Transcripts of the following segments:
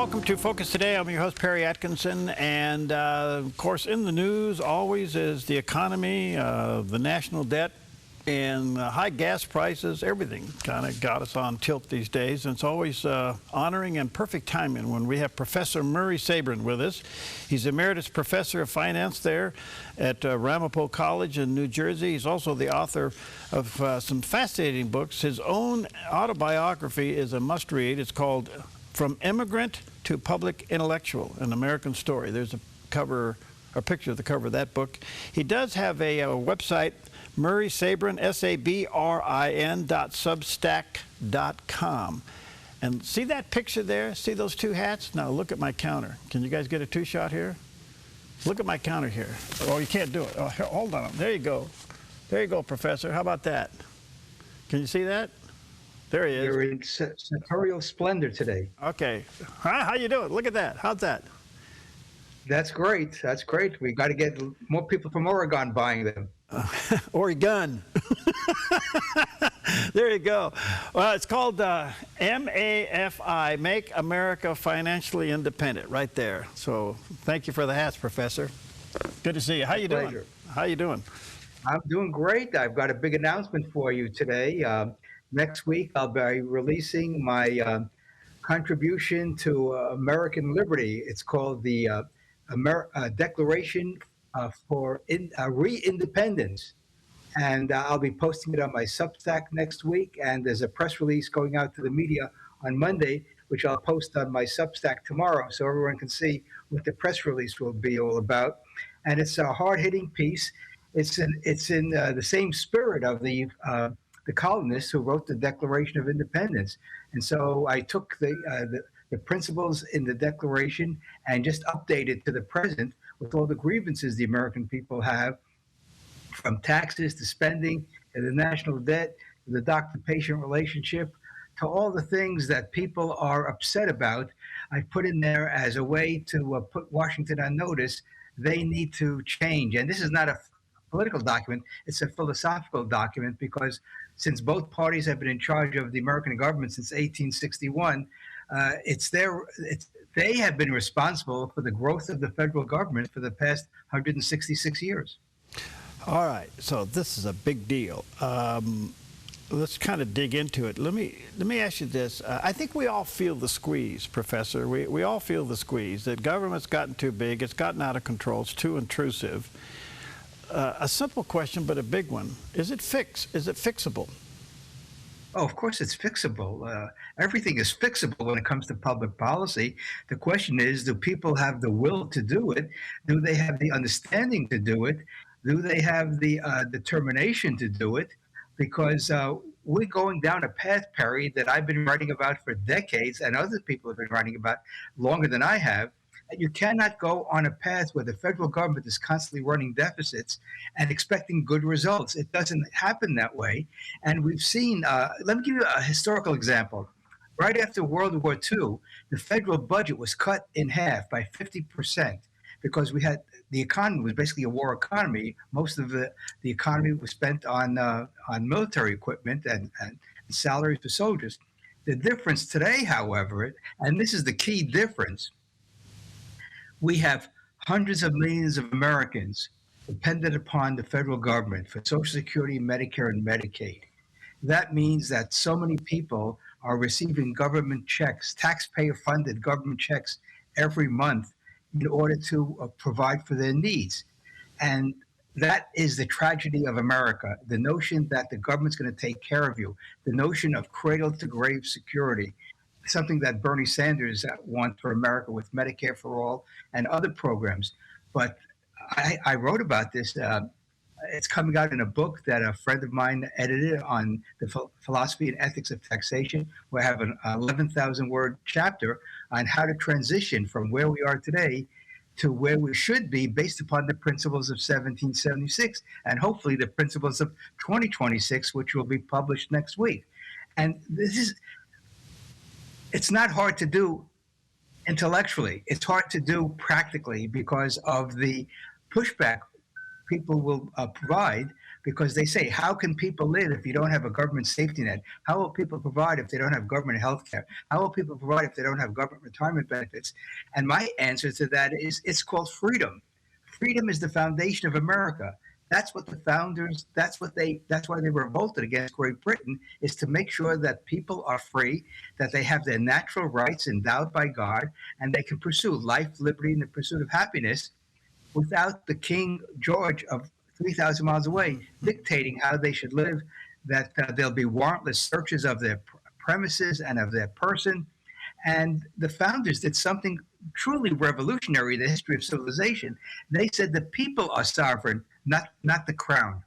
Welcome to Focus Today. I'm your host, Perry Atkinson, and of course, in the news always is the economy, the national debt, and high gas prices. Everything kind of got us on tilt these days, and it's always honoring and perfect timing when we have Professor Murray Sabrin with us. He's Emeritus Professor of Finance there at Ramapo College in New Jersey. He's also the author of some fascinating books. His own autobiography is a must-read. It's called From Immigrant to Public Intellectual, an American Story. There's a picture of the cover of that book. He does have a website, Murray Sabrin, sabrin.substack.com. And see that picture there? See those two hats? Now look at my counter. Can you guys get a two-shot here? Look at my counter here. Oh, you can't do it. Oh, here, hold on. There you go. There you go, Professor. How about that? Can you see that? There he is. You're in sartorial splendor today. Okay. How you doing? Look at that. How's that? That's great. That's great. We got to get more people from Oregon buying them. Oregon. There you go. Well, it's called MAFI, Make America Financially Independent, right there. So thank you for the hats, Professor. Good to see you. How you doing? How you doing? I'm doing great. I've got a big announcement for you today. Next week, I'll be releasing my contribution to American liberty. It's called the Declaration for Re-Independence. And I'll be posting it on my Substack next week. And there's a press release going out to the media on Monday, which I'll post on my Substack tomorrow so everyone can see what the press release will be all about. And it's a hard-hitting piece. It's in the same spirit of the colonists who wrote the Declaration of Independence. And so I took the principles in the Declaration and just updated to the present with all the grievances the American people have, from taxes to spending to the national debt to the doctor-patient relationship to all the things that people are upset about. I put in there as a way to put Washington on notice. They need to change. And this is not a political document, it's a philosophical document, because since both parties have been in charge of the American government since 1861, they have been responsible for the growth of the federal government for the past 166 years. All right, so this is a big deal. Let's kind of dig into it. Let me ask you this. I think we all feel the squeeze, Professor. We all feel the squeeze, that government's gotten too big, it's gotten out of control, it's too intrusive. A simple question, but a big one. Is it fixable? Oh, of course it's fixable. Everything is fixable when it comes to public policy. The question is, do people have the will to do it? Do they have the understanding to do it? Do they have the determination to do it? Because we're going down a path, Perry, that I've been writing about for decades, and other people have been writing about longer than I have. You cannot go on a path where the federal government is constantly running deficits and expecting good results. It doesn't happen that way. And we've seen, let me give you a historical example. Right after World War II, the federal budget was cut in half by 50% because the economy was basically a war economy. Most of the economy was spent on military equipment and salaries for soldiers. The difference today, however, and this is the key difference, we have hundreds of millions of Americans dependent upon the federal government for Social Security, Medicare, and Medicaid. That means that so many people are receiving government checks, taxpayer-funded government checks every month in order to provide for their needs. And that is the tragedy of America, the notion that the government's going to take care of you, the notion of cradle-to-grave security, something that Bernie Sanders wants for America with Medicare for All and other programs. But I wrote about this. It's coming out in a book that a friend of mine edited on the philosophy and ethics of taxation. We have an 11,000-word chapter on how to transition from where we are today to where we should be based upon the principles of 1776 and hopefully the principles of 2026, which will be published next week. And it's not hard to do intellectually. It's hard to do practically because of the pushback people will provide, because they say, how can people live if you don't have a government safety net? How will people provide if they don't have government health care? How will people provide if they don't have government retirement benefits? And my answer to that is it's called freedom. Freedom is the foundation of America. That's what the founders, that's why they revolted against Great Britain, is to make sure that people are free, that they have their natural rights endowed by God, and they can pursue life, liberty, and the pursuit of happiness without the King George of 3,000 miles away dictating how they should live, that there'll be warrantless searches of their premises and of their person. And the founders did something truly revolutionary in the history of civilization. They said the people are sovereign, not the crown.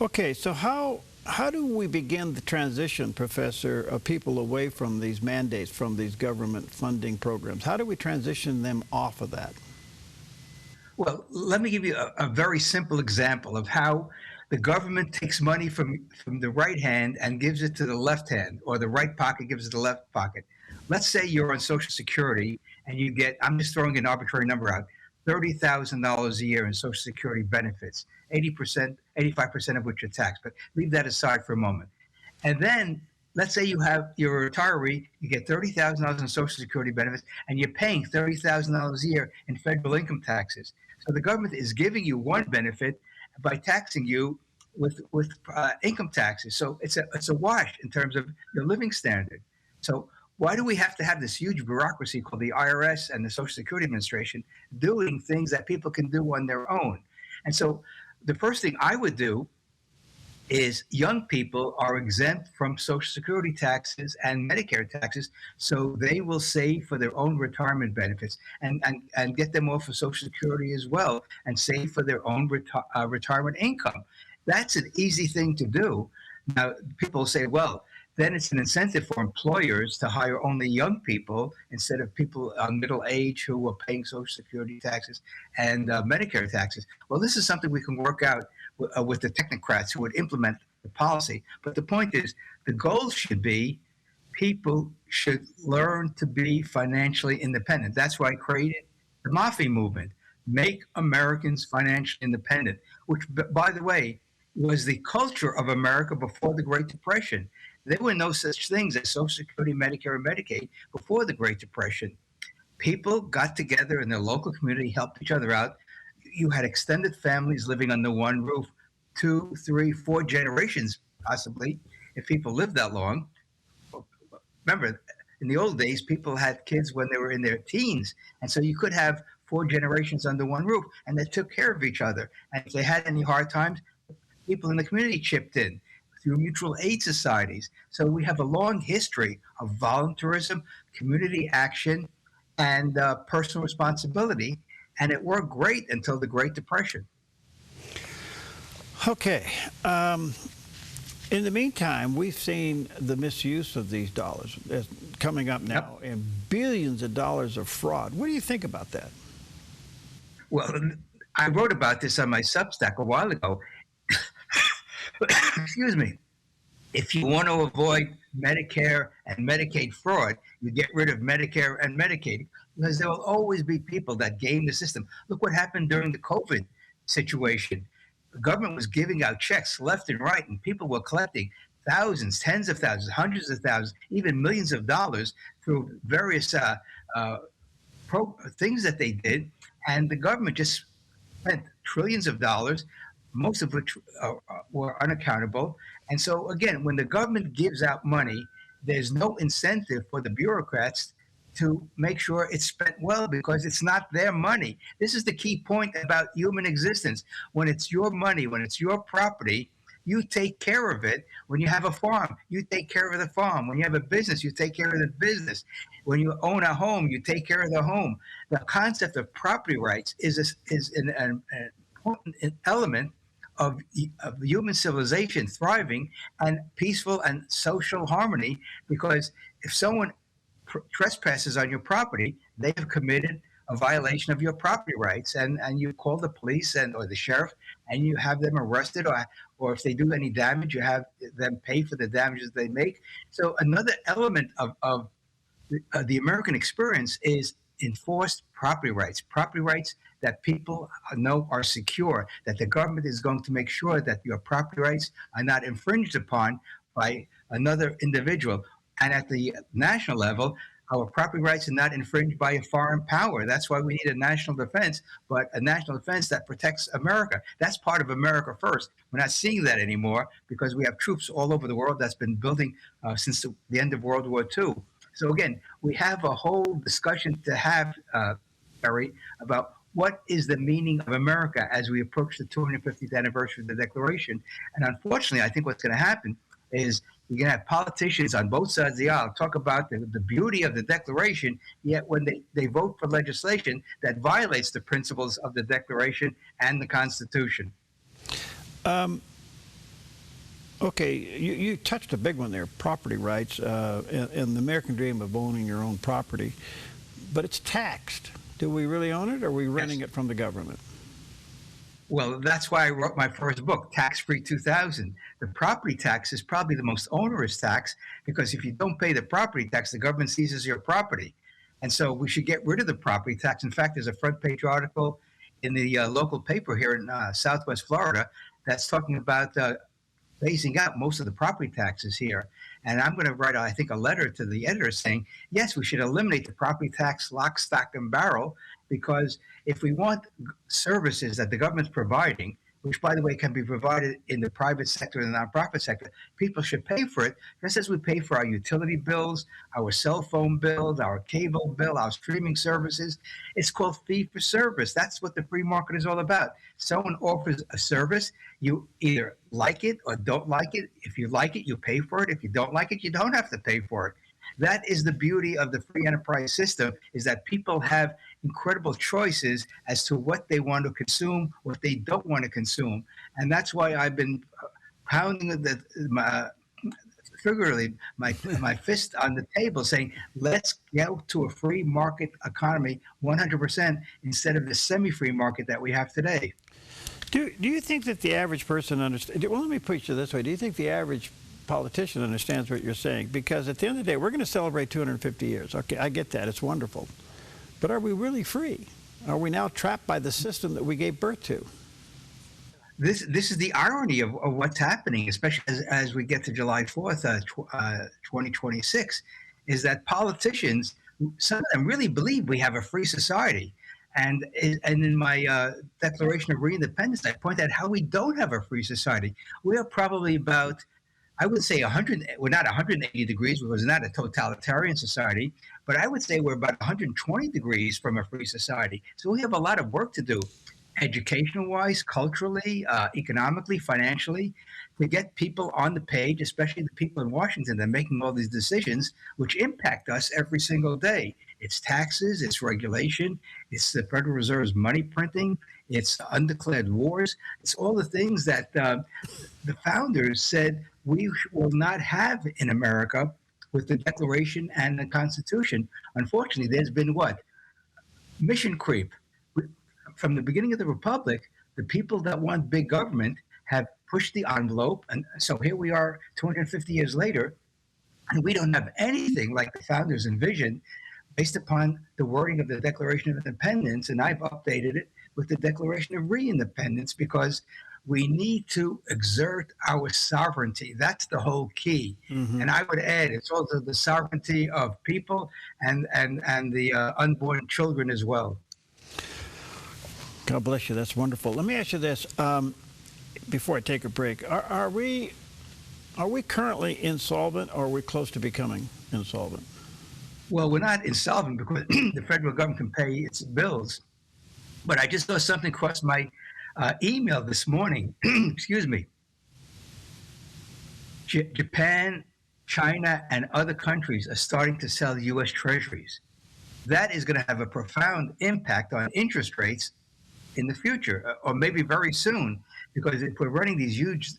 Okay, so how do we begin the transition, Professor, of people away from these mandates, from these government funding programs? How do we transition them off of that? Well, let me give you a very simple example of how the government takes money from the right hand and gives it to the left hand, or the right pocket gives it to the left pocket. Let's say you're on Social Security and you get, I'm just throwing an arbitrary number out, $30,000 a year in Social Security benefits, 80%, 85% of which are taxed, but leave that aside for a moment. And then let's say you're a retiree, you get $30,000 in Social Security benefits, and you're paying $30,000 a year in federal income taxes. So the government is giving you one benefit by taxing you with income taxes. So it's a wash in terms of your living standard. So why do we have to have this huge bureaucracy called the IRS and the Social Security Administration doing things that people can do on their own? And so the first thing I would do is young people are exempt from Social Security taxes and Medicare taxes, so they will save for their own retirement benefits and get them off of Social Security as well and save for their own retirement income. That's an easy thing to do. Now, people say, well, then it's an incentive for employers to hire only young people instead of people middle age who are paying Social Security taxes and Medicare taxes. Well, this is something we can work out with the technocrats who would implement the policy. But the point is, the goal should be people should learn to be financially independent. That's why I created the MAFI movement, Make Americans Financially Independent, which, by the way, was the culture of America before the Great Depression. There were no such things as Social Security, Medicare, and Medicaid before the Great Depression. People got together in their local community, helped each other out. You had extended families living under one roof, 2, 3, 4 generations, possibly, if people lived that long. Remember, in the old days, people had kids when they were in their teens. And so you could have 4 generations under one roof, and they took care of each other. And if they had any hard times, people in the community chipped in through mutual aid societies. So we have a long history of volunteerism, community action, and personal responsibility. And it worked great until the Great Depression. Okay. In the meantime, we've seen the misuse of these dollars coming up now, and billions of dollars of fraud. What do you think about that? Well, I wrote about this on my Substack a while ago. Excuse me. If you want to avoid Medicare and Medicaid fraud, you get rid of Medicare and Medicaid, because there will always be people that game the system. Look what happened during the COVID situation. The government was giving out checks left and right, and people were collecting thousands, tens of thousands, hundreds of thousands, even millions of dollars through various things that they did. And the government just spent trillions of dollars, most of which were unaccountable. And so, again, when the government gives out money, there's no incentive for the bureaucrats to make sure it's spent well, because it's not their money. This is the key point about human existence. When it's your money, when it's your property, you take care of it. When you have a farm, you take care of the farm. When you have a business, you take care of the business. When you own a home, you take care of the home. The concept of property rights is an important element of human civilization thriving and peaceful and social harmony, because if someone trespasses on your property, they have committed a violation of your property rights, and you call the police or the sheriff, and you have them arrested, or if they do any damage, you have them pay for the damages they make. So another element of the American experience is enforced property rights that people know are secure, that the government is going to make sure that your property rights are not infringed upon by another individual. And at the national level, our property rights are not infringed by a foreign power. That's why we need a national defense, but a national defense that protects America. That's part of America first. We're not seeing that anymore because we have troops all over the world that's been building since the end of World War II. So again, we have a whole discussion to have, Barry, about what is the meaning of America as we approach the 250th anniversary of the Declaration. And unfortunately, I think what's going to happen is you're going to have politicians on both sides of the aisle talk about the beauty of the Declaration, yet when they vote for legislation that violates the principles of the Declaration and the Constitution. Okay, you touched a big one there, property rights, and the American dream of owning your own property, but it's taxed. Do we really own it, or are we renting it from the government? Well, that's why I wrote my first book, Tax Free 2000. The property tax is probably the most onerous tax because if you don't pay the property tax, the government seizes your property. And so we should get rid of the property tax. In fact, there's a front page article in the local paper here in Southwest Florida that's talking about phasing out most of the property taxes here. And I'm going to write, I think, a letter to the editor saying, yes, we should eliminate the property tax lock, stock, and barrel, because if we want services that the government's providing, which, by the way, can be provided in the private sector and the nonprofit sector, people should pay for it, just as we pay for our utility bills, our cell phone bills, our cable bill, our streaming services. It's called fee for service. That's what the free market is all about. Someone offers a service, you either like it or don't like it. If you like it, you pay for it. If you don't like it, you don't have to pay for it. That is the beauty of the free enterprise system, is that people have incredible choices as to what they want to consume, what they don't want to consume. And that's why I've been pounding figuratively my fist on the table saying, let's go to a free market economy 100% instead of the semi-free market that we have today. Do you think that the average person understands? Well, let me put it this way. Do you think the average politician understands what you're saying? Because at the end of the day, we're going to celebrate 250 years. Okay, I get that. It's wonderful. But are we really free? Are we now trapped by the system that we gave birth to? This is the irony of what's happening, especially as we get to July 4th, 2026, is that politicians, some of them really believe we have a free society. And in my Declaration of Re-Independence, I point out how we don't have a free society. We are probably about, I would say 100, we're not 180 degrees because we're not a totalitarian society, but I would say we're about 120 degrees from a free society. So we have a lot of work to do, educational-wise, culturally, economically, financially, to get people on the page, especially the people in Washington that are making all these decisions, which impact us every single day. It's taxes, it's regulation, it's the Federal Reserve's money printing, it's undeclared wars. It's all the things that the founders said we will not have in America with the Declaration and the Constitution. Unfortunately, there's been what? Mission creep. From the beginning of the Republic, the people that want big government have pushed the envelope. And so here we are 250 years later, and we don't have anything like the founders envisioned based upon the wording of the Declaration of Independence. And I've updated it with the Declaration of Re-Independence because we need to exert our sovereignty. That's the whole key. Mm-hmm. And I would add, it's also the sovereignty of people and the unborn children as well. God bless you. That's wonderful. Let me ask you this before I take a break. Are we currently insolvent, or are we close to becoming insolvent? Well, we're not insolvent because the federal government can pay its bills. But I just saw something cross my email this morning. Excuse me. Japan, China, and other countries are starting to sell U.S. treasuries. That is going to have a profound impact on interest rates in the future, or maybe very soon, because if we're running these huge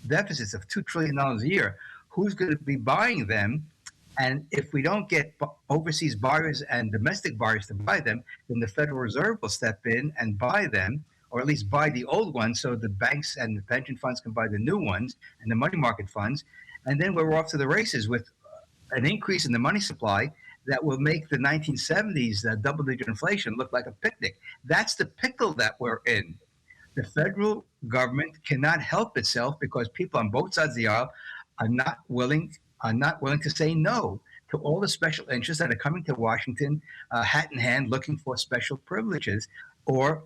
deficits of $2 trillion a year, who's going to be buying them? And if we don't get overseas buyers and domestic buyers to buy them, then the Federal Reserve will step in and buy them, or at least buy the old ones so the banks and the pension funds can buy the new ones and the money market funds. And then we're off to the races with an increase in the money supply that will make the 1970s double-digit inflation look like a picnic. That's the pickle that we're in. The federal government cannot help itself because people on both sides of the aisle are not willing to say no to all the special interests that are coming to Washington, hat in hand, looking for special privileges or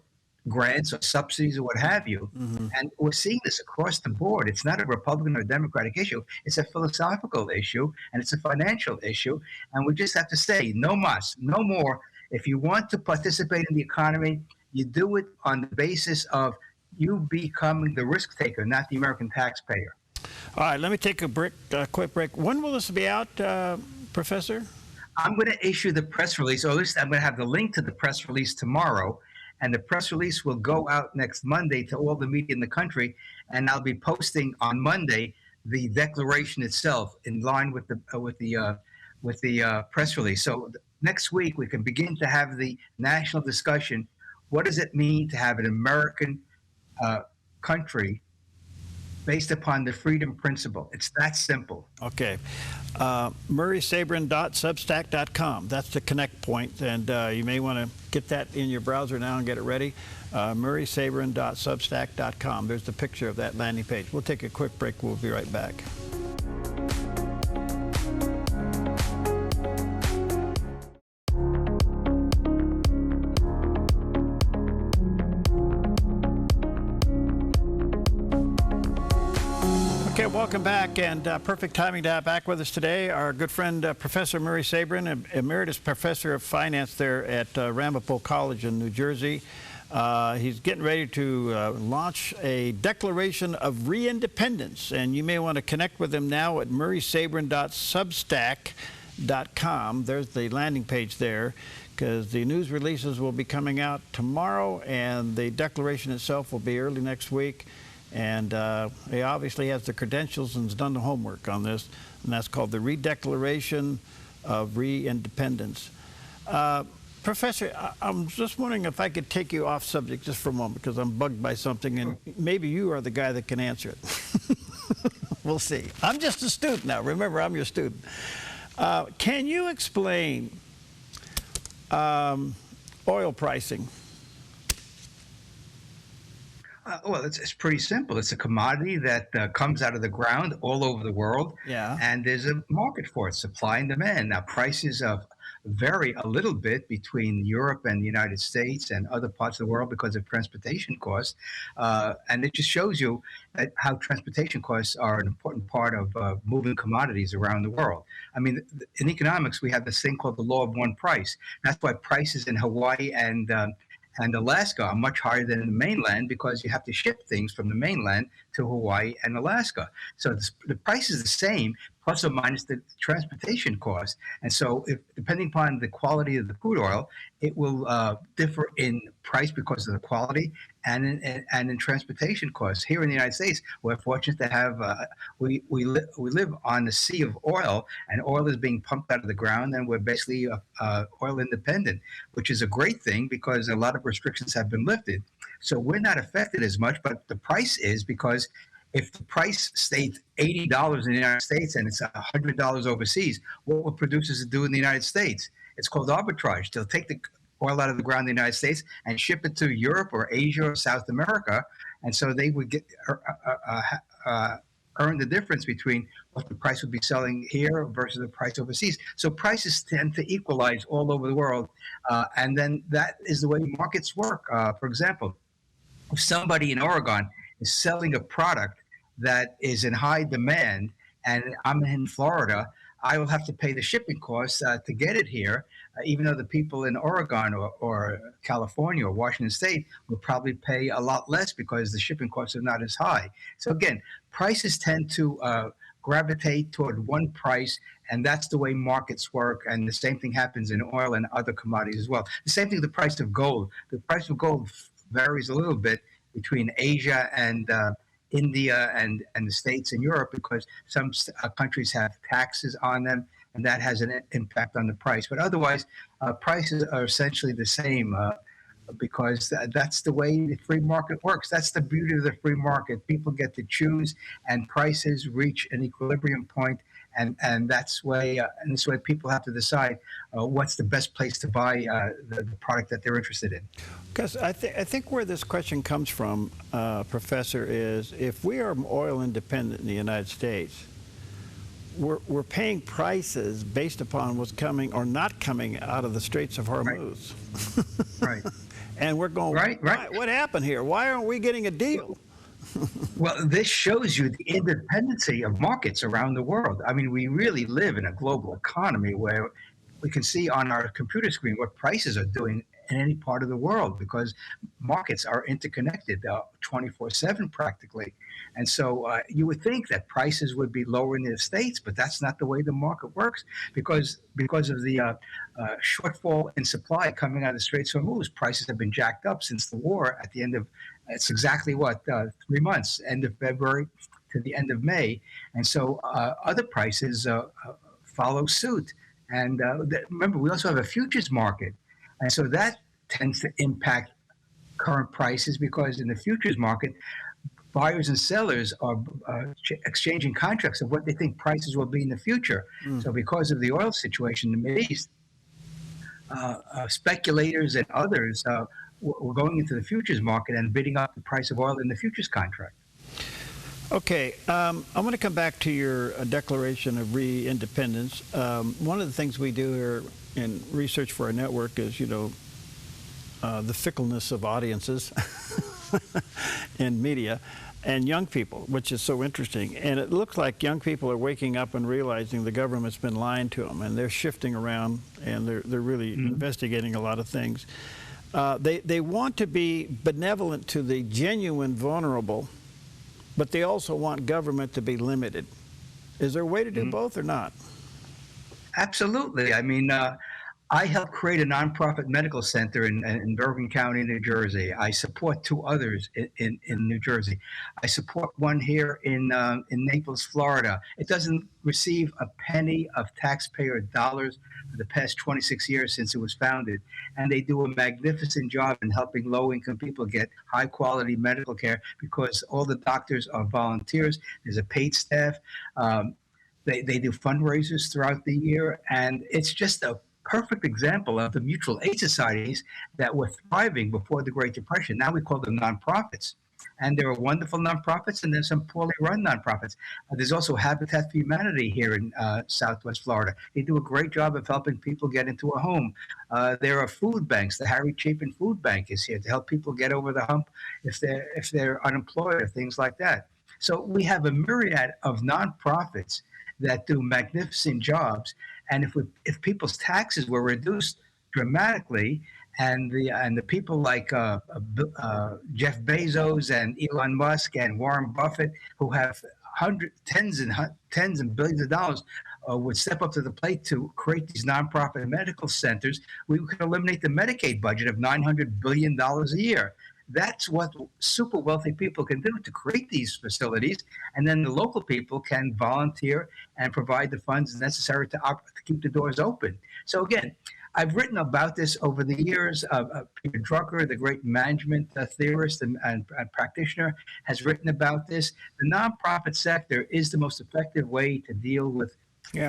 grants or subsidies or what have you. Hmm. And we're seeing this across the board. It's not a Republican or Democratic issue. It's a philosophical issue and it's a financial issue. And we just have to say, no mas, no more. If you want to participate in the economy, you do it on the basis of you becoming the risk taker, not the American taxpayer. All right, let me take a quick break. When will this be out, Professor? I'm going to issue the press release, or at least I'm going to have the link to the press release tomorrow. And the press release will go out next Monday to all the media in the country. And I'll be posting on Monday the declaration itself in line with the press release. So next week we can begin to have the national discussion. What does it mean to have an American country based upon the freedom principle? It's that simple. Okay. MurraySabrin.substack.com. That's the connect point, and you may want to get that in your browser now and get it ready. MurraySabrin.substack.com. There's the picture of that landing page. We'll take a quick break. We'll be right back. Okay, welcome back, and perfect timing to have back with us today our good friend Professor Murray Sabrin, Emeritus Professor of Finance there at Ramapo College in New Jersey. He's getting ready to launch a Declaration of Re-Independence, and you may want to connect with him now at murraysabrin.substack.com. There's the landing page there, because the news releases will be coming out tomorrow, and the declaration itself will be early next week. And he obviously has the credentials and has done the homework on this, and that's called the Redeclaration of Re-Independence. Professor, I'm just wondering if I could take you off subject just for a moment, because I'm bugged by something, and maybe you are the guy that can answer it. We'll see. I'm just a student now. Remember, I'm your student. Can you explain oil pricing? Well, it's pretty simple. It's a commodity that comes out of the ground all over the world, Yeah. and there's a market for it, supply and demand. Now, prices vary a little bit between Europe and the United States and other parts of the world because of transportation costs, and it just shows you how transportation costs are an important part of moving commodities around the world. I mean, in economics, we have this thing called the law of one price. That's why prices in Hawaii and Alaska are much higher than in the mainland, because you have to ship things from the mainland to Hawaii and Alaska. So the price is the same, plus or minus the transportation cost. And so depending upon the quality of the crude oil, it will differ in price because of the quality and in transportation costs. Here in the United States, we're fortunate to have, we live on the sea of oil, and oil is being pumped out of the ground, and we're basically oil independent, which is a great thing because a lot of restrictions have been lifted. So we're not affected as much, but the price is, because if the price stays $80 in the United States and it's $100 overseas, what will producers do in the United States? It's called arbitrage. They'll take the oil out of the ground in the United States and ship it to Europe or Asia or South America, and so they would get earn the difference between what the price would be selling here versus the price overseas. So prices tend to equalize all over the world, and then that is the way markets work. For example, if somebody in Oregon is selling a product that is in high demand, and I'm in Florida, I will have to pay the shipping costs to get it here, even though the people in Oregon or California or Washington State will probably pay a lot less because the shipping costs are not as high. So again, prices tend to gravitate toward one price, and that's the way markets work. And the same thing happens in oil and other commodities as well. The same thing with the price of gold. The price of gold varies a little bit between Asia and India and the States and Europe, because some countries have taxes on them, and that has an impact on the price. But otherwise, prices are essentially the same because that's the way the free market works. That's the beauty of the free market. People get to choose, and prices reach an equilibrium point, and that's way and this way people have to decide what's the best place to buy the product that they're interested in. Because I think where this question comes from, Professor, is if we are oil independent in the United States, we're paying prices based upon what's coming or not coming out of the Straits of Hormuz. Right. And we're going, right. What happened here? Why aren't we getting a deal? Well, this shows you the independency of markets around the world. I mean, we really live in a global economy where we can see on our computer screen what prices are doing in any part of the world because markets are interconnected 24/7 practically. And so you would think that prices would be lower in the States, but that's not the way the market works because of the shortfall in supply coming out of the Straits of Hormuz. Prices have been jacked up since the war at the end of, it's exactly 3 months, end of February to the end of May. And so other prices follow suit. And remember, we also have a futures market. And so that tends to impact current prices because in the futures market, buyers and sellers are exchanging contracts of what they think prices will be in the future. So because of the oil situation in the Middle East, speculators and others were going into the futures market and bidding up the price of oil in the futures contract. Okay, I'm going to come back to your Declaration of Independence. One of the things we do here in research for our network is, the fickleness of audiences in media and young people, which is so interesting. And it looks like young people are waking up and realizing the government's been lying to them, and they're shifting around, and they're really investigating a lot of things. They want to be benevolent to the genuine vulnerable, but they also want government to be limited. Is there a way to do both or not? Absolutely. I mean, I helped create a nonprofit medical center in Bergen County, New Jersey. I support 2 others in New Jersey. I support one here in Naples, Florida. It doesn't receive a penny of taxpayer dollars for the past 26 years since it was founded. And they do a magnificent job in helping low-income people get high-quality medical care because all the doctors are volunteers. There's a paid staff. They do fundraisers throughout the year. And it's just a perfect example of the mutual aid societies that were thriving before the Great Depression. Now we call them nonprofits. And there are wonderful nonprofits, and there's some poorly run nonprofits. There's also Habitat for Humanity here in Southwest Florida. They do a great job of helping people get into a home. There are food banks. The Harry Chapin Food Bank is here to help people get over the hump if they're unemployed or things like that. So we have a myriad of nonprofits that do magnificent jobs. And if people's taxes were reduced dramatically, and the people like Jeff Bezos and Elon Musk and Warren Buffett, who have tens and billions of dollars, would step up to the plate to create these nonprofit medical centers, we could eliminate the Medicaid budget of $900 billion a year. That's what super wealthy people can do to create these facilities. And then the local people can volunteer and provide the funds necessary to keep the doors open. So again, I've written about this over the years. Peter Drucker, the great management theorist and practitioner, has written about this. The nonprofit sector is the most effective way to deal with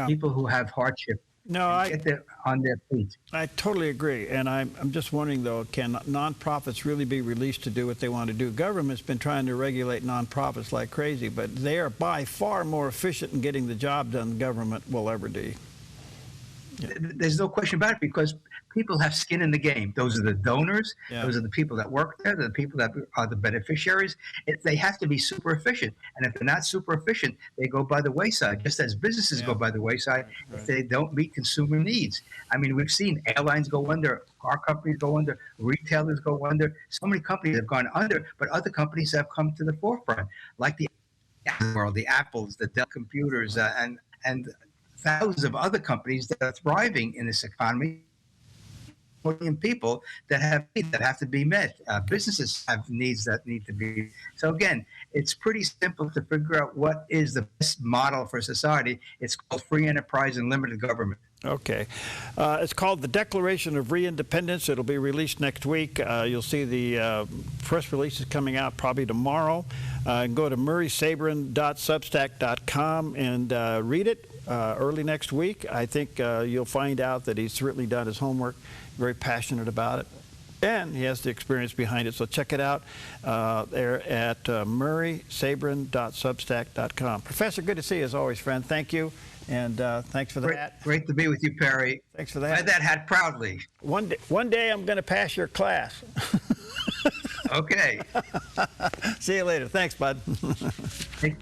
people who have hardship. Get on their feet. I totally agree. And I'm just wondering, though, can nonprofits really be released to do what they want to do? Government's been trying to regulate nonprofits like crazy, but they are by far more efficient in getting the job done than government will ever be. Yeah. There's no question about it because people have skin in the game. Those are the donors. Yeah. Those are the people that work there. They're the people that are the beneficiaries. They have to be super efficient. And if they're not super efficient, they go by the wayside, just as businesses go by the wayside if they don't meet consumer needs. I mean, we've seen airlines go under, car companies go under, retailers go under. So many companies have gone under, but other companies have come to the forefront, like the world, the Apples, the Dell Computers, and thousands of other companies that are thriving in this economy. Million people that have needs that have to be met. Businesses have needs that need to be. So again, it's pretty simple to figure out what is the best model for society. It's called free enterprise and limited government. Okay. It's called the Declaration of Independence. It'll be released next week. You'll see the press release is coming out probably tomorrow. Go to murraysabrin.substack.com and read it. early next week. I think you'll find out that he's certainly done his homework, very passionate about it, and he has the experience behind it. So check it out there at murraysabrin.substack.com. Professor, good to see you as always, friend. Thank you, and thanks for the hat. Great to be with you, Perry. Thanks for that. Wear that hat proudly. One day I'm going to pass your class. Okay. See you later. Thanks, bud. Take